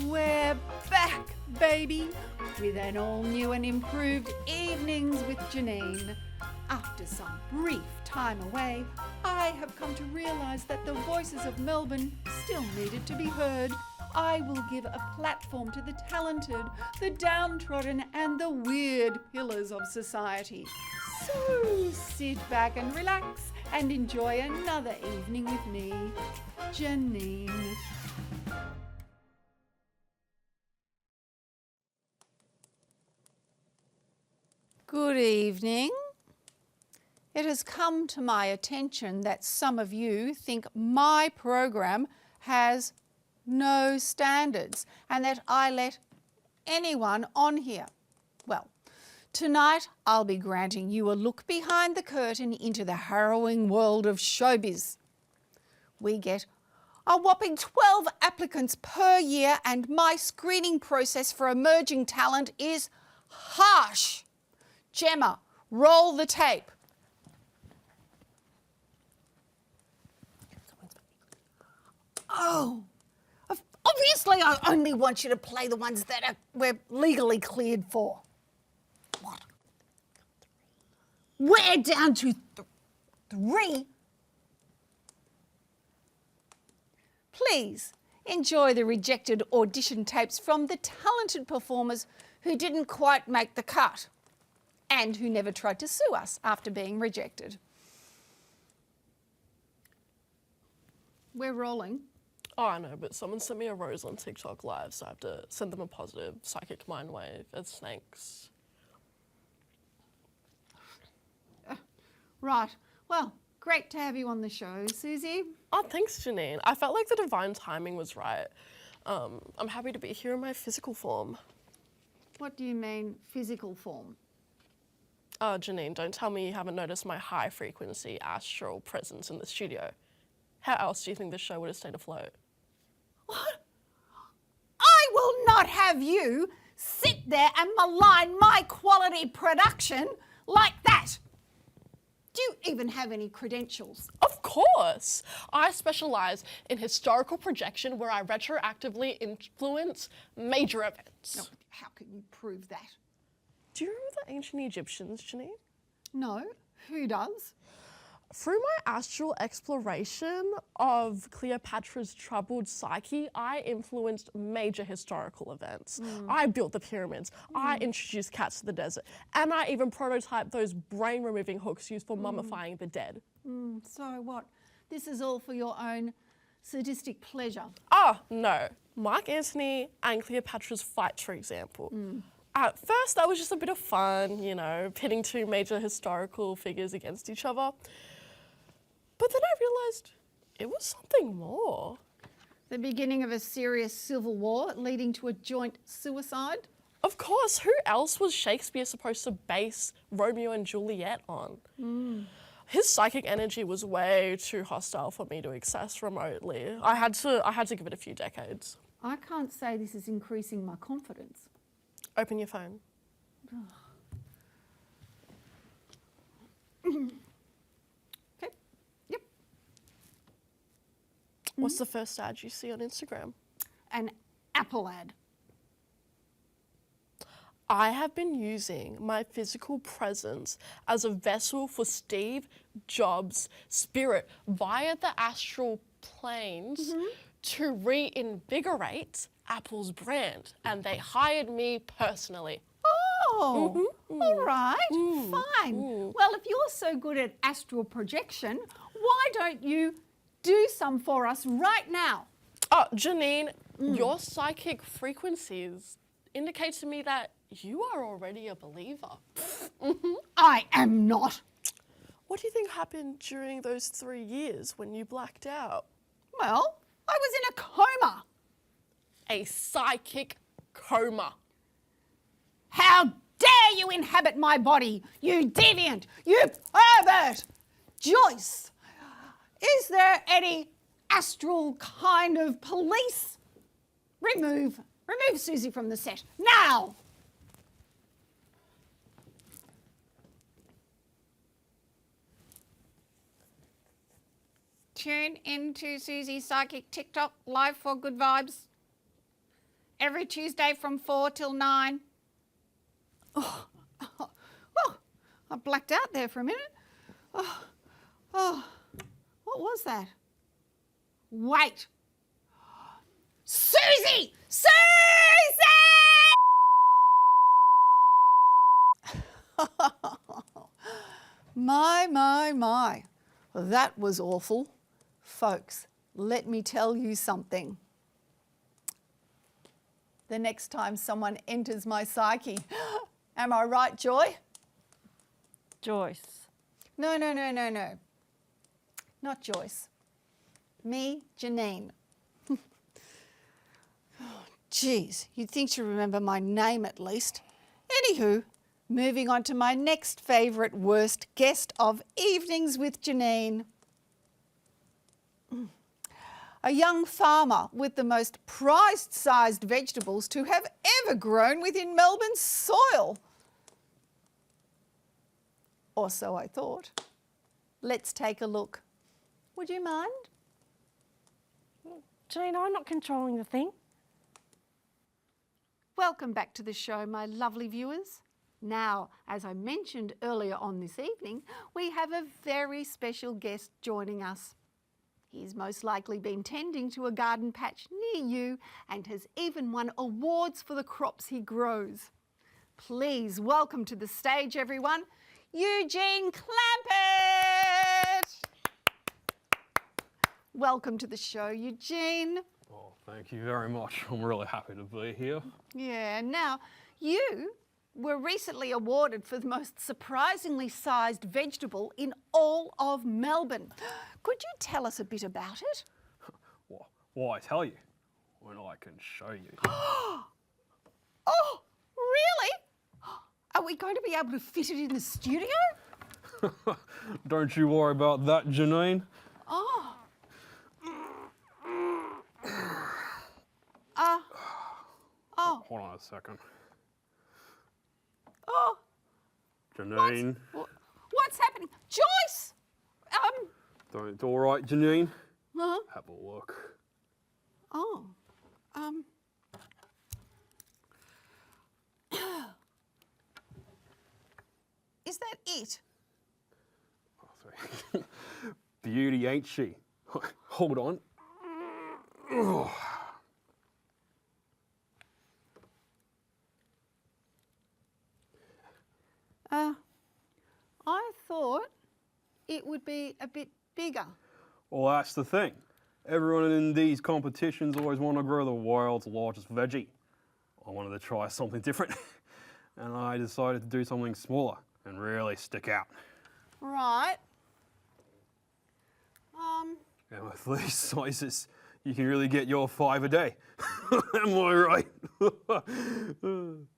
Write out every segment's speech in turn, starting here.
We're back, baby, with an all-new and improved Evenings with Janine. After some brief time away, I have come to realise that the voices of Melbourne still needed to be heard. I will give a platform to the talented, the downtrodden and the weird pillars of society. So sit back and relax and enjoy another evening with me, Janine. Good evening. It has come to my attention that some of you think my program has no standards and that I let anyone on here. Well, tonight I'll be granting you a look behind the curtain into the harrowing world of showbiz. We get a whopping 12 applicants per year and my screening process for emerging talent is harsh. Gemma, roll the tape. Oh, obviously I only want you to play the ones that we're legally cleared for. What? We're down to three. Please enjoy the rejected audition tapes from the talented performers who didn't quite make the cut and who never tried to sue us after being rejected. We're rolling. Oh, I know, but someone sent me a rose on TikTok live, so I have to send them a positive psychic mind wave. It's thanks. Right. Well, great to have you on the show, Susie. Oh, thanks, Janine. I felt like the divine timing was right. I'm happy to be here in my physical form. What do you mean, physical form? Janine, don't tell me you haven't noticed my high-frequency astral presence in the studio. How else do you think this show would have stayed afloat? What? I will not have you sit there and malign my quality production like that. Do you even have any credentials? Of course! I specialise in historical projection where I retroactively influence major events. No, how can you prove that? Do you remember the ancient Egyptians, Janine? No, who does? Through my astral exploration of Cleopatra's troubled psyche, I influenced major historical events. I built the pyramids, I introduced cats to the desert, and I even prototyped those brain-removing hooks used for mummifying the dead. So what? This is all for your own sadistic pleasure? Oh, no. Mark Antony and Cleopatra's fight, for example. At first, that was just a bit of fun, you know, pitting two major historical figures against each other. But then I realised it was something more. The beginning of a serious civil war leading to a joint suicide? Of course, who else was Shakespeare supposed to base Romeo and Juliet on? His psychic energy was way too hostile for me to access remotely. I had to give it a few decades. I can't say this is increasing my confidence. Open your phone. Okay, yep. What's the first ad you see on Instagram? An Apple ad. I have been using my physical presence as a vessel for Steve Jobs' spirit via the astral planes to reinvigorate Apple's brand, and they hired me personally. Oh, all right, fine. Well, if you're so good at astral projection, why don't you do some for us right now? Oh, Janine, your psychic frequencies indicate to me that you are already a believer. I am not. What do you think happened during those 3 years when you blacked out? Well, I was in a coma. A psychic coma. How dare you inhabit my body, you deviant, you pervert! Joyce, is there any astral kind of police? Remove Susie from the set, now! Tune into Susie's Psychic TikTok live for good vibes. every Tuesday from 4 till 9. Oh, I blacked out there for a minute. Oh, what was that? Wait. Susie! Susie! My. That was awful. Folks, let me tell you something. The next time someone enters my psyche, am I right, Joy? Joyce. No. Not Joyce. Me, Janine. Geez, you'd think you remember my name at least. Anywho, moving on to my next favourite worst guest of Evenings with Janine. A young farmer with the most prized-sized vegetables to have ever grown within Melbourne's soil. Or so I thought. Let's take a look. Would you mind? Janine, I'm not controlling the thing. Welcome back to the show, my lovely viewers. Now, as I mentioned earlier on this evening, we have a very special guest joining us. He's most likely been tending to a garden patch near you and has even won awards for the crops he grows. Please welcome to the stage, everyone, Eugene Clampett. Welcome to the show, Eugene. Oh, thank you very much. I'm really happy to be here. Yeah, now, you were recently awarded for the most surprisingly sized vegetable in all of Melbourne. Could you tell us a bit about it? Why tell you when I can show you? Oh, really? Are we going to be able to fit it in the studio? Don't you worry about that, Janine. Oh. Hold on a second. Oh. Janine. What's happening? Joyce! It's all right, Janine. Huh? Have a look. Oh. Is that it? Beauty, ain't she? Hold on. I thought it would be a bit bigger. Well, that's the thing. Everyone in these competitions always want to grow the world's largest veggie. I wanted to try something different, and I decided to do something smaller and really stick out. Right. And with these sizes, you can really get your 5 a day. Am I right?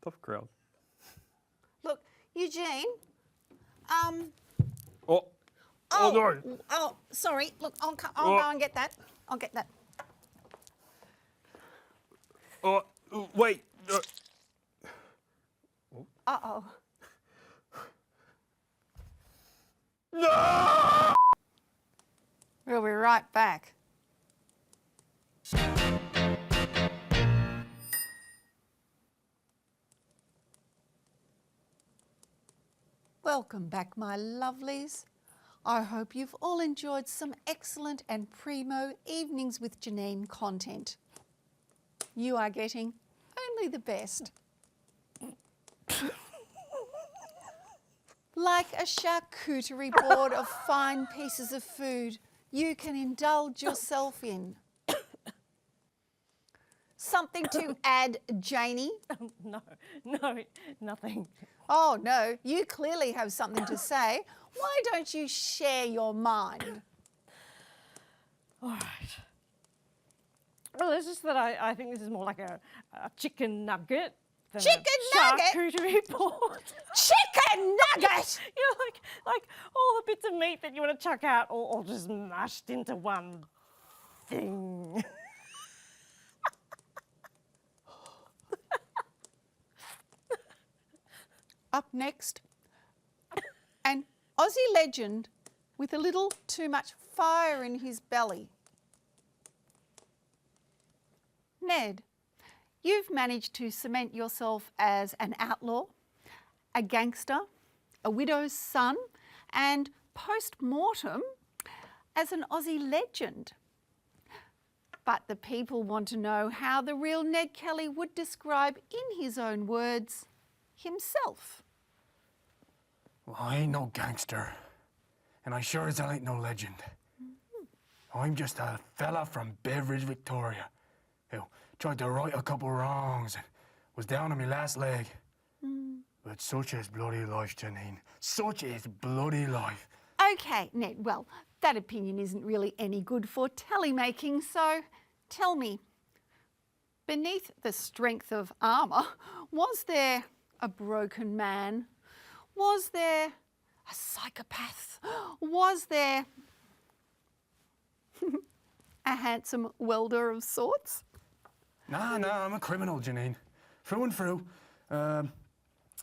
Tough crowd. Look, Eugene. Oh no! Oh, sorry. Look, I'll go and get that. I'll get that. Oh, wait. Uh-oh. No! We'll be right back. Welcome back, my lovelies. I hope you've all enjoyed some excellent and primo Evenings with Janine content. You are getting only the best. Like a charcuterie board of fine pieces of food you can indulge yourself in. Something to add, Janie? No, nothing. Oh no, you clearly have something to say. Why don't you share your mind? All right. Well, it's just that I think this is more like a chicken nugget than Chicken a nugget? charcuterie board. Chicken nugget! You know, like all the bits of meat that you want to chuck out all just mashed into one thing. Up next, an Aussie legend with a little too much fire in his belly. Ned, you've managed to cement yourself as an outlaw, a gangster, a widow's son, and post-mortem as an Aussie legend. But the people want to know how the real Ned Kelly would describe, in his own words, himself. Well, I ain't no gangster, and I sure as hell ain't no legend. I'm just a fella from Beveridge, Victoria, who tried to right a couple wrongs and was down on my last leg. But such is bloody life, Janine. Such is bloody life. Okay, Ned, well, that opinion isn't really any good for telly-making, so tell me, beneath the strength of armour, was there a broken man? Was there a psychopath? Was there a handsome welder of sorts? Nah, I'm a criminal, Janine. Through and through.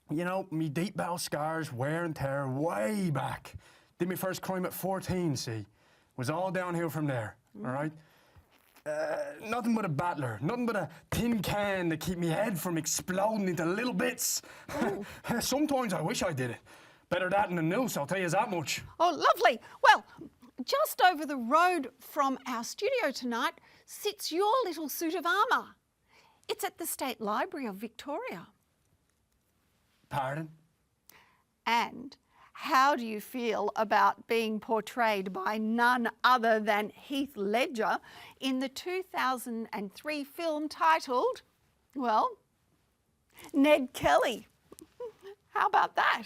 You know, me deep battle scars, wear and tear, way back. Did my first crime at 14, see? Was all downhill from there, all right? Nothing but a battler, nothing but a tin can to keep me head from exploding into little bits. Sometimes I wish I did it. Better that than a noose, I'll tell you that much. Oh, lovely. Well, just over the road from our studio tonight sits your little suit of armour. It's at the State Library of Victoria. Pardon? And how do you feel about being portrayed by none other than Heath Ledger in the 2003 film titled, well, Ned Kelly? How about that?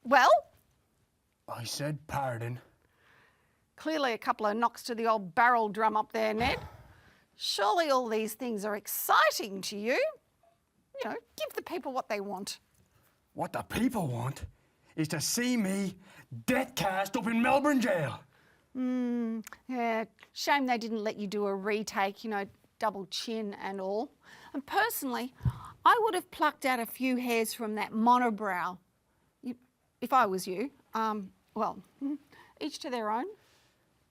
Well? I said pardon. Clearly a couple of knocks to the old barrel drum up there, Ned. Surely all these things are exciting to you. You know, give the people what they want. What the people want is to see me death cast up in Melbourne jail. Yeah, shame they didn't let you do a retake, you know, double chin and all. And personally, I would have plucked out a few hairs from that monobrow. If I was you. Well, each to their own.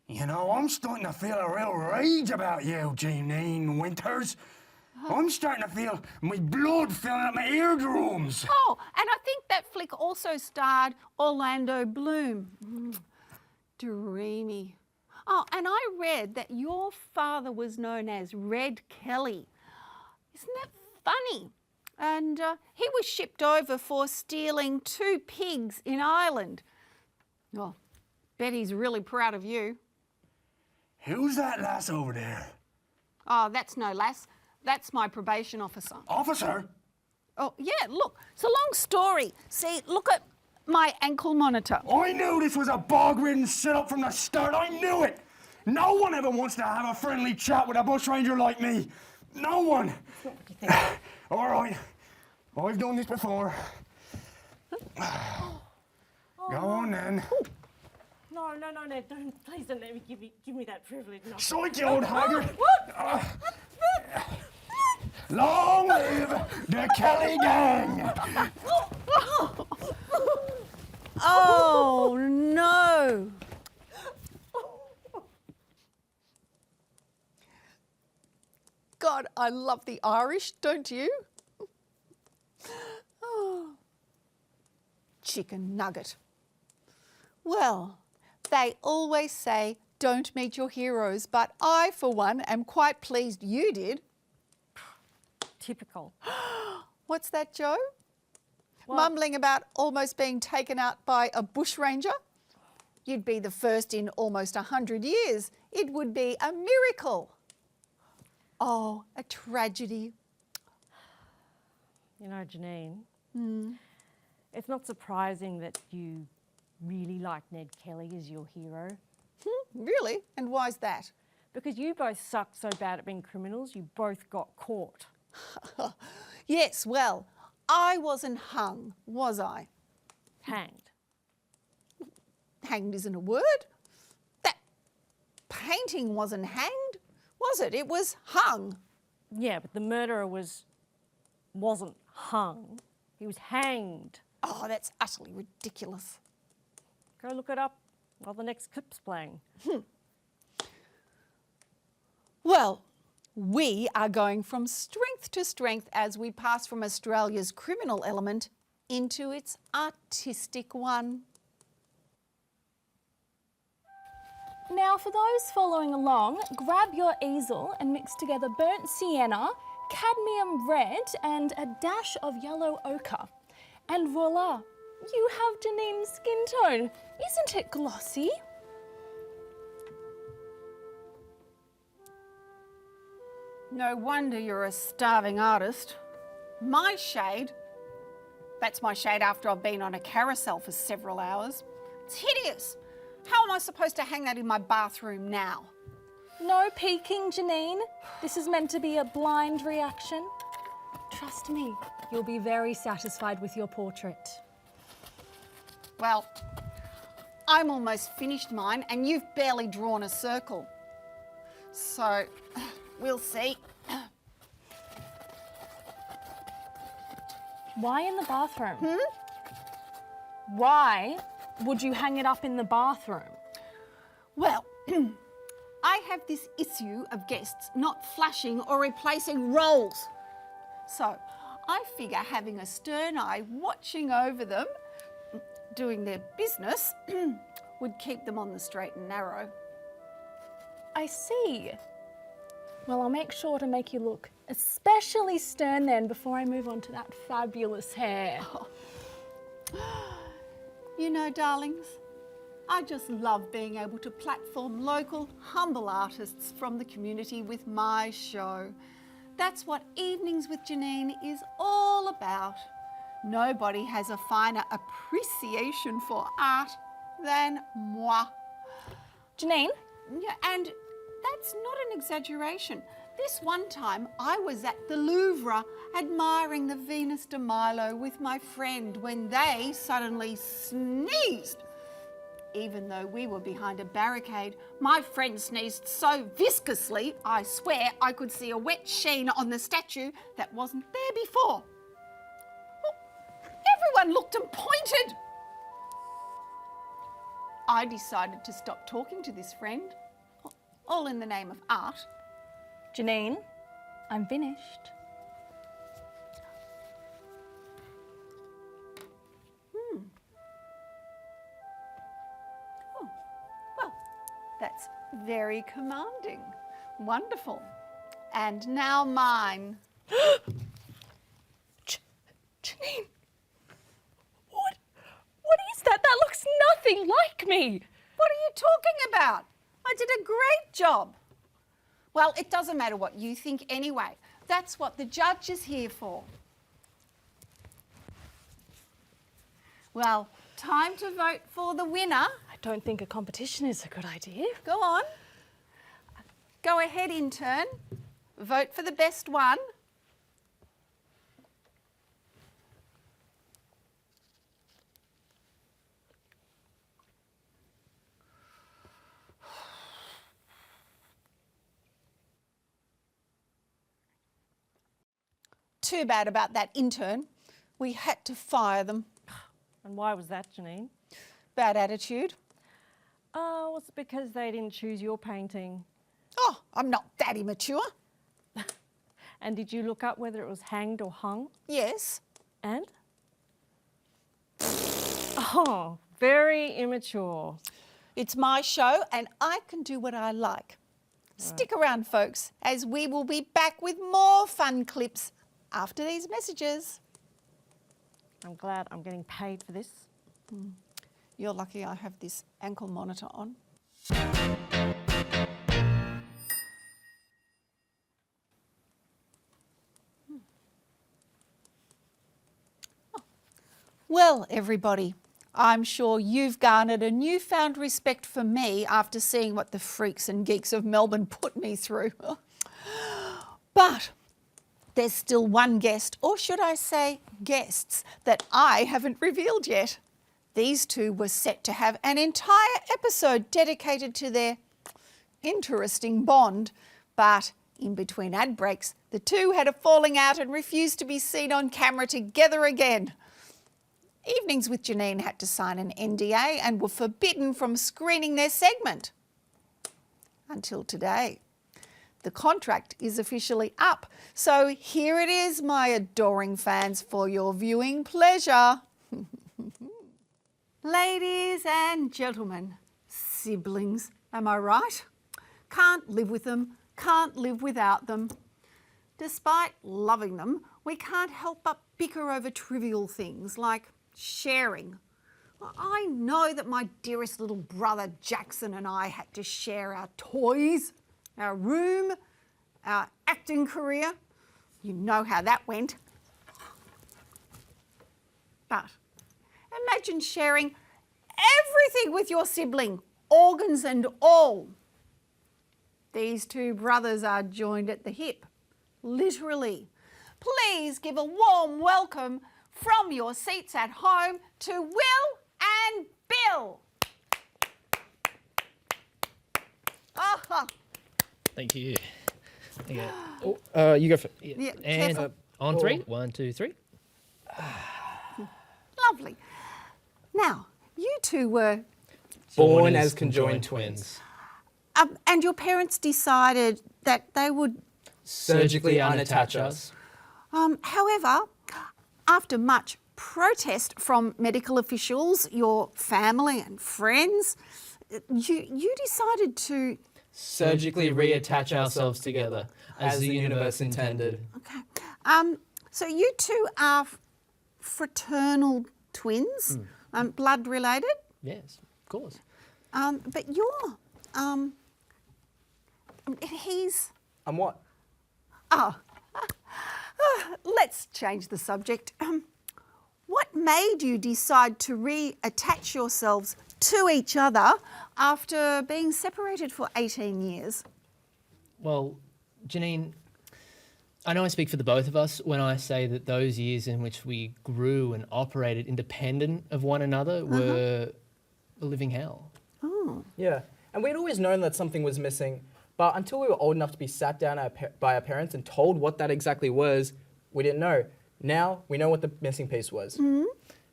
You know, I'm starting to feel a real rage about you, Janine Winters. I'm starting to feel my blood filling up my eardrums. Oh, and I think that flick also starred Orlando Bloom. Dreamy. Oh, and I read that your father was known as Red Kelly. Isn't that funny? And he was shipped over for stealing 2 pigs in Ireland. Oh, bet he's really proud of you. Who's that lass over there? Oh, that's no lass. That's my probation officer. Officer? Oh, yeah, look, it's a long story. See, look at my ankle monitor. I knew this was a bog-ridden setup from the start. I knew it. No one ever wants to have a friendly chat with a bushranger like me. No one. All right. I've done this before. Go on then. No, Ned, please don't let me give me that privilege. No. Psych, you old haggard. Long live the Kelly gang. Oh, no. God, I love the Irish, don't you? Oh. Chicken nugget. Well, they always say don't meet your heroes, but I, for one, am quite pleased you did. Typical. What's that, Joe? What? Mumbling about almost being taken out by a bushranger? You'd be the first in almost 100 years. It would be a miracle. Oh, a tragedy. You know, Janine, it's not surprising that you really like Ned Kelly as your hero. Really? And why's that? Because you both sucked so bad at being criminals, you both got caught. Yes, well, I wasn't hung, was I? Hanged. Hanged isn't a word. That painting wasn't hanged, was it? It was hung. Yeah, but the murderer wasn't hung. He was hanged. Oh, that's utterly ridiculous. Go look it up while the next clip's playing. Well, we are going from strength to strength as we pass from Australia's criminal element into its artistic one. Now for those following along, grab your easel and mix together burnt sienna, cadmium red and a dash of yellow ochre. And voila, you have Janine's skin tone. Isn't it glossy? No wonder you're a starving artist. My shade, that's my shade after I've been on a carousel for several hours. It's hideous. How am I supposed to hang that in my bathroom now? No peeking, Janine. This is meant to be a blind reaction. Trust me, you'll be very satisfied with your portrait. Well, I'm almost finished mine and you've barely drawn a circle. So, we'll see. Why in the bathroom? Why would you hang it up in the bathroom? Well, I have this issue of guests not flashing or replacing roles. So I figure having a stern eye watching over them, doing their business, would keep them on the straight and narrow. I see. Well, I'll make sure to make you look especially stern then before I move on to that fabulous hair. You know, darlings, I just love being able to platform local, humble artists from the community with my show. That's what Evenings with Janine is all about. Nobody has a finer appreciation for art than moi. Janine? Yeah, and that's not an exaggeration. This one time I was at the Louvre admiring the Venus de Milo with my friend when they suddenly sneezed. Even though we were behind a barricade, my friend sneezed so viscously, I swear I could see a wet sheen on the statue that wasn't there before. Well, everyone looked and pointed. I decided to stop talking to this friend, all in the name of art. Janine, I'm finished. Oh, well, that's very commanding. Wonderful. And now mine. Janine, what is that? That looks nothing like me. What are you talking about? I did a great job. Well, it doesn't matter what you think anyway. That's what the judge is here for. Well, time to vote for the winner. I don't think a competition is a good idea. Go on. Go ahead, intern. Vote for the best one. Too bad about that intern. We had to fire them. And why was that, Janine? Bad attitude. Oh, was it because they didn't choose your painting? Oh, I'm not that immature. And did you look up whether it was hanged or hung? Yes. And? Oh, very immature. It's my show and I can do what I like. Stick around, folks, as we will be back with more fun clips after these messages. I'm glad I'm getting paid for this. You're lucky I have this ankle monitor on. Well, everybody, I'm sure you've garnered a newfound respect for me after seeing what the freaks and geeks of Melbourne put me through. But there's still one guest, or should I say guests, that I haven't revealed yet. These two were set to have an entire episode dedicated to their interesting bond, but in between ad breaks, the two had a falling out and refused to be seen on camera together again. Evenings with Janine had to sign an NDA and were forbidden from screening their segment. Until today. the contract is officially up. So here it is, my adoring fans, for your viewing pleasure. Ladies and gentlemen, siblings, am I right? Can't live with them, can't live without them. Despite loving them, we can't help but bicker over trivial things like sharing. I know that my dearest little brother Jackson and I had to share our toys, our room, our acting career. You know how that went. But imagine sharing everything with your sibling, organs and all. These two brothers are joined at the hip, literally. Please give a warm welcome from your seats at home to Will and Bill. Oh, Thank you. Okay. Oh, you go for Yeah, and careful. on three. 1, 2, 3. lovely. Now, you two were, Born as conjoined twins. and your parents decided that they would, Surgically unattach us. however, after much protest from medical officials, your family and friends, you decided to, Surgically reattach ourselves together as the universe intended. okay. So you two are fraternal twins, blood related, Yes, of course. but you're, he's, And what? oh, let's change the subject. What made you decide to reattach yourselves to each other after being separated for 18 years? Well, Janine, I know I speak for the both of us when I say that those years in which we grew and operated independent of one another were a living hell. Yeah, and we'd always known that something was missing, but until we were old enough to be sat down by our parents and told what that exactly was, we didn't know. Now we know what the missing piece was.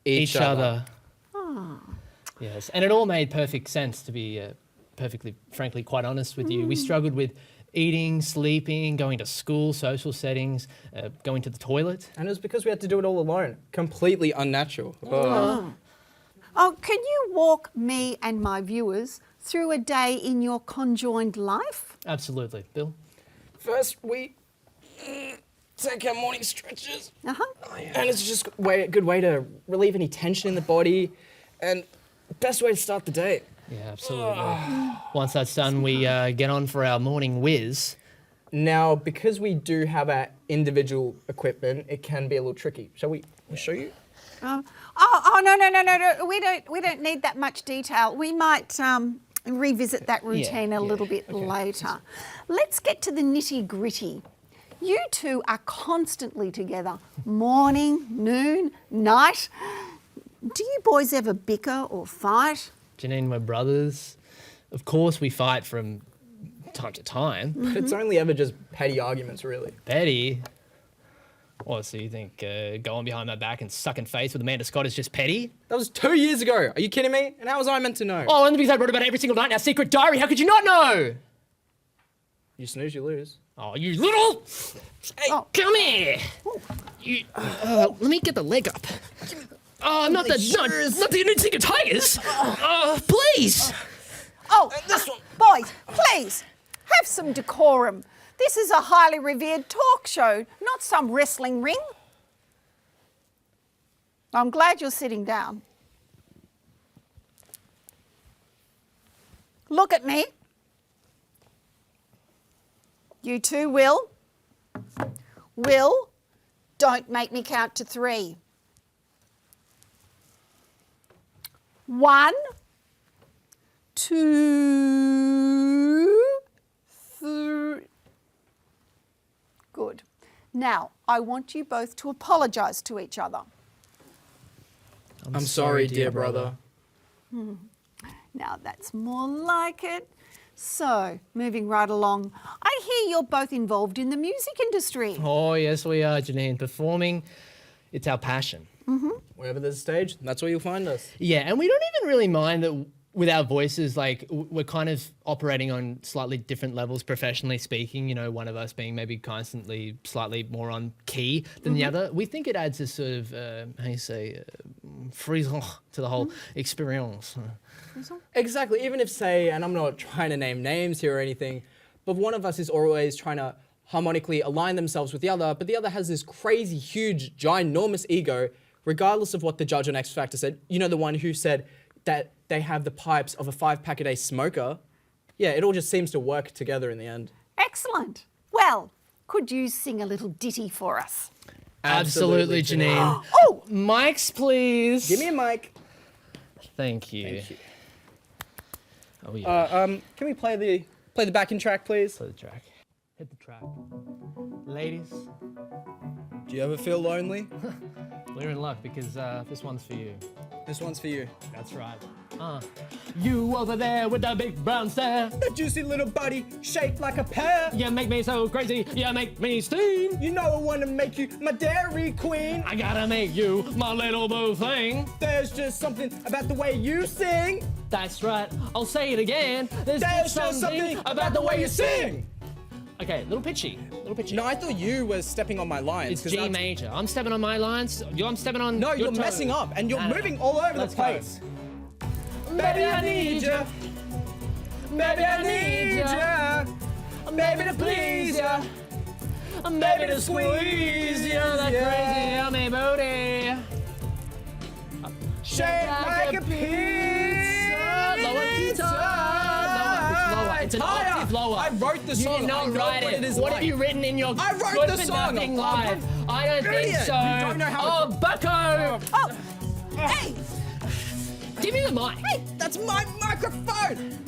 Each other. Yes, and it all made perfect sense, to be perfectly, frankly, quite honest with you. We struggled with eating, sleeping, going to school, social settings, going to the toilet. And it was because we had to do it all alone. Completely unnatural. Oh, can you walk me and my viewers through a day in your conjoined life? Absolutely. Bill? First, we take our morning stretches. Uh-huh. And it's just a good way to relieve any tension in the body and best way to start the day. Yeah, absolutely. Once that's done, we get on for our morning whiz. Now, because we do have our individual equipment, it can be a little tricky. Shall we show you? No. We don't need that much detail. We might revisit that routine a little bit later. Let's get to the nitty gritty. You two are constantly together, morning, noon, night. Do you boys ever bicker or fight? Janine, we're brothers. Of course we fight from time to time. But it's only ever just petty arguments, really. Petty? What, so you think going behind my back and sucking face with Amanda Scott is just petty? That was 2 years ago. Are you kidding me? And how was I meant to know? Oh, and because I wrote about it every single night in our secret diary, how could you not know? You snooze, you lose. Oh, you little... Hey, come here! You, let me get the leg up. Oh, not the United Secret Tigers! Please! Oh, boys, please, have some decorum. This is a highly revered talk show, not some wrestling ring. I'm glad you're sitting down. Look at me. You two, Will. Will, don't make me count to 3. 1, 2, 3. Good. Now, I want you both to apologise to each other. I'm sorry, dear brother. Now, that's more like it. So, moving right along, I hear you're both involved in the music industry. Oh, yes we are, Janine. Performing, it's our passion. Wherever there's a stage, that's where you'll find us. Yeah, and we don't even really mind that with our voices, like we're kind of operating on slightly different levels professionally speaking, you know, one of us being maybe constantly slightly more on key than the other. We think it adds a sort of, how you say, frisson to the whole experience. Exactly. Even if, say, and I'm not trying to name names here or anything, but one of us is always trying to harmonically align themselves with the other, but the other has this crazy, huge, ginormous ego, regardless of what the judge on X Factor said. You know, the one who said that they have the pipes of a 5-pack-a-day smoker. Yeah, it all just seems to work together in the end. Excellent. Well, could you sing a little ditty for us? Absolutely, Janine. Oh! Mics, please. Give me a mic. Thank you. Thank you. Oh, yeah. Can we play the backing track, please? Play the track. Hit the track. Ladies, Do you ever feel lonely? we're in luck because this one's for you. This one's for you. That's right. You over there with the big brown stare. That juicy little body shaped like a pear. You make me so crazy, you make me steam. You know I want to make you my dairy queen. I gotta make you my little boo thing. There's just something about the way you sing. That's right, I'll say it again. There's just something about the way you sing. Okay, little pitchy. No, I thought you were stepping on my lines. It's 'cause G that's- major. I'm stepping on my lines. I'm stepping on. No, your you're messing toes. up and you're No. moving all over Let's the go. place. Baby, I need you. Baby, I need you. Baby, to please you. Baby to squeeze you, that crazy yummy booty. Shaped like a pizza. Lower guitar. Lower. It's an octave lower. I wrote the You song. did not I know write what it. it is What like. have you written in your I wrote Good the for song. Nothing I'm live? I don't think idiot. so. You don't know how Oh, bucko! Oh! Hey! Give me the mic. Hey! That's my microphone.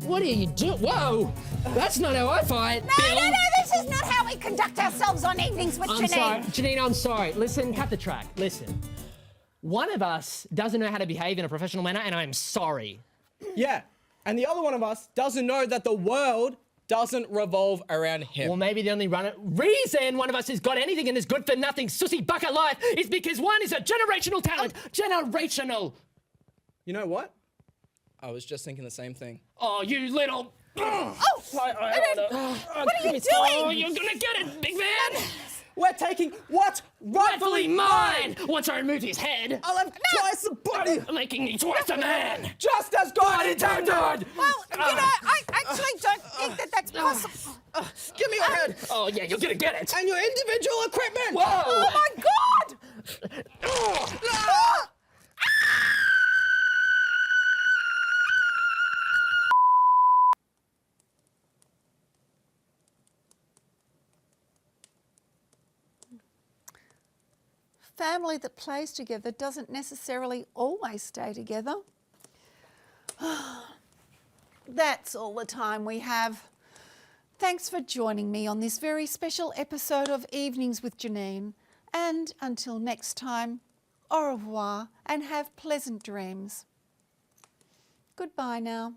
What are you doing? Whoa! That's not how I fight. No, this is not how we conduct ourselves on evenings with I'm Janine. sorry, Janine, I'm sorry. Listen, cut the track. Listen. One of us doesn't know how to behave in a professional manner, and I'm sorry. Yeah, and the other one of us doesn't know that the world doesn't revolve around him. Well, maybe the only reason one of us has got anything in this good-for-nothing sussy bucket life is because one is a generational talent. Generational. You know what? I was just thinking the same thing. Oh, you little... Oh! What are you doing? Oh, you're gonna get it, big man! We're taking what's rightfully Rightfully mine! Once I remove his head, I'll have twice the body, making me twice a man! just as God intended. Well, you know, I actually don't think that that's possible. Give me your head Oh, yeah, you're gonna get it! and your individual equipment. Whoa! Oh my God! Family that plays together doesn't necessarily always stay together. That's all the time we have. Thanks for joining me on this very special episode of Evenings with Janine. And until next time, au revoir and have pleasant dreams. Goodbye now.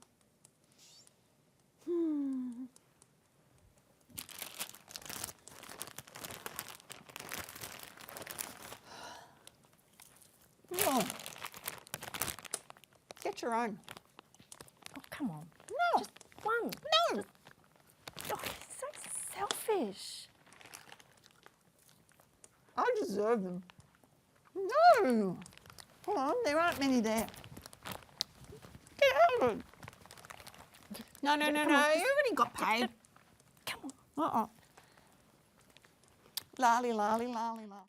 Oh. Get your own. Oh, come on. No. Just one. No. Oh, it's so selfish. I deserve them. No. Hold on, there aren't many there. Get out of it. No, you already got paid. Come on. Lolly, lolly, lolly, lolly.